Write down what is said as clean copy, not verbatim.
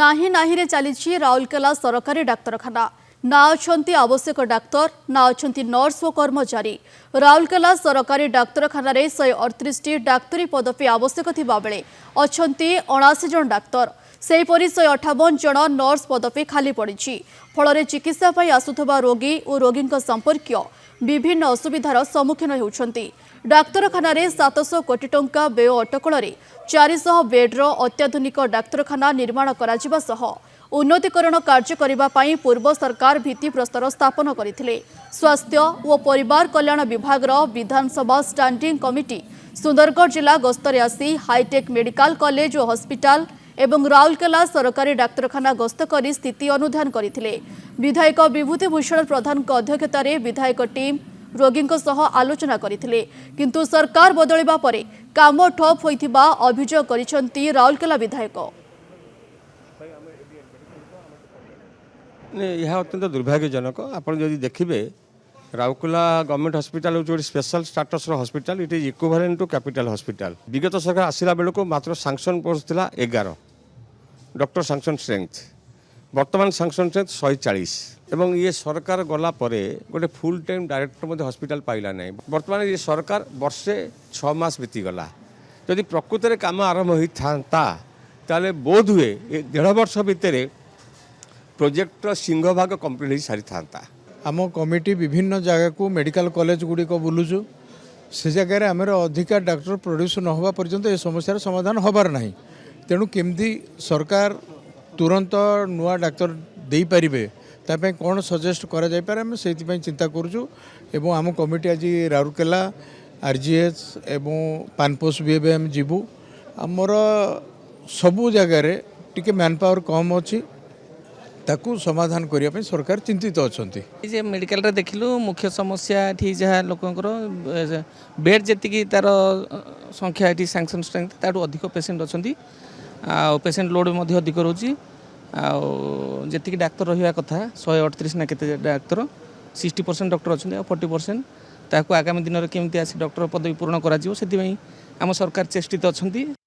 ନାହିଁ ନାହିଁରେ ଚାଲିଛି ରାଉରକେଲା ସରକାରୀ ଡାକ୍ତରଖାନା। ନା ଅଛନ୍ତି ଆବଶ୍ୟକ ଡାକ୍ତର, ନା ଅଛନ୍ତି ନର୍ସ ଓ କର୍ମଚାରୀ। ରାଉରକେଲା ସରକାରୀ ଡାକ୍ତରଖାନାରେ 138ଟି ଡାକ୍ତରୀ ପଦବୀ ଆବଶ୍ୟକ ଥିବା ବେಳೆ ଅଛନ୍ତି 79 ଜଣ ଡାକ୍ତର। ସେହିପରି 158 ଜଣ ନର୍ସ ପଦବୀ ଖାଲି ପଡ଼ିଛି। ଫଳରେ ଚିକିତ୍ସା ପାଇଁ ଆସୁଥିବା ରୋଗୀ ଓ ରୋଗୀଙ୍କ ସମ୍ପର୍କୀୟ ବିଭିନ୍ନ ଅସୁବିଧାର ସମ୍ମୁଖୀନ ହେଉଛନ୍ତି। ଡାକ୍ତରଖାନାରେ 700 କୋଟି ଟଙ୍କା ବ୍ୟୟ ଅଟକଳରେ 400 ବେଡ୍ର ଅତ୍ୟାଧୁନିକ ଡାକ୍ତରଖାନା ନିର୍ମାଣ କରାଯିବା ସହ ଉନ୍ନତିକରଣ କାର୍ଯ୍ୟ କରିବା ପାଇଁ ପୂର୍ବ ସରକାର ଭିତ୍ତିପ୍ରସ୍ତର ସ୍ଥାପନ କରିଥିଲେ। ସ୍ୱାସ୍ଥ୍ୟ ଓ ପରିବାର କଲ୍ୟାଣ ବିଭାଗର ବିଧାନସଭା ଷ୍ଟାଣ୍ଡିଂ କମିଟି ସୁନ୍ଦରଗଡ଼ ଜିଲ୍ଲା ଗସ୍ତରେ ଆସି ହାଇଟେକ୍ ମେଡିକାଲ କଲେଜ ଓ ହସ୍ପିଟାଲ ଏବଂ ରାଉରକେଲା ସରକାରୀ ଡାକ୍ତରଖାନା ଗସ୍ତ କରି ସ୍ଥିତି ଅନୁଧ୍ୟାନ କରିଥିଲେ। ବିଧାୟକ ବିଭୂତି ଭୂଷଣ ପ୍ରଧାନଙ୍କ ଅଧ୍ୟକ୍ଷତାରେ ବିଧାୟକ ଟିମ୍ ରୋଗୀଙ୍କ ସହ ଆଲୋଚନା କରିଥିଲେ। କିନ୍ତୁ ସରକାର ବଦଳିବା ପରେ କାମ ଠପ୍ ହୋଇଥିବା ଅଭିଯୋଗ କରିଛନ୍ତି ରାଉରକେଲା ବିଧାୟକ। यह अत्यंत दुर्भाग्यजनक। आपड़ जदि देखिए राउरकेला गवर्नमेंट हॉस्पिटल हूँ गोटे special status hospital, it is equivalent to capital hospital. विगत सरकार आसला बेलू मात्र सांक्शन पोस्ट था 11 डॉक्टर सांक्शन स्ट्रेंथ, बर्तमान सांक्शन स्ट्रेंथ 140 एवं ये सरकार गला परे गोटे फुल टाइम डायरेक्टर मध्य हॉस्पिटल पाइला नहीं। बर्तमान ये सरकार वर्षे 6 मास बीतीगला। जदि प्रकृत में काम आरंभ होता ताले बोध हुए 1.5 वर्ष भितर प्रोजेक्ट सिंहभाग कंप्लीट हो सारी था। आम कमिटी विभिन्न जगह को मेडिकल कॉलेज गुड़िक बुलूचु, से जगह आम अधिका डॉक्टर प्रोड्यूस न होगा पर्यंत ये समस्यार समाधान होबार नहीं। तेणु केमती सरकार तुरंत नुआ डॉक्टर दे पारे तापे कौन सजेस्ट करा जाय पारे आम से चिंता करूँ। एवं आम कमिटी आज राउरकेला आरजीएच एवं पानपोष भी एवं जीवु आमर सबू जगार टिके मैन पावर कम अच्छी ताकू समाधान करने सरकार चिंतित अच्छा। मेडिकल रे देखिलु मुख्य समस्या ये जहाँ लोकंर बेड जी तार संख्या ये सांक्शन स्ट्रेंथ ताठू अधिक पेसेंट अच्छा, पेसेंट लोड अधिक रोची। जी डाक्तर रहा कथा 138 ना केते डाक्तर 60% डॉक्टर अच्छा, 40% ताकू आगामी दिन में केमती आसी डॉक्टर पदवी पूर्ण करा आम सरकार चेष्टित अच्छा।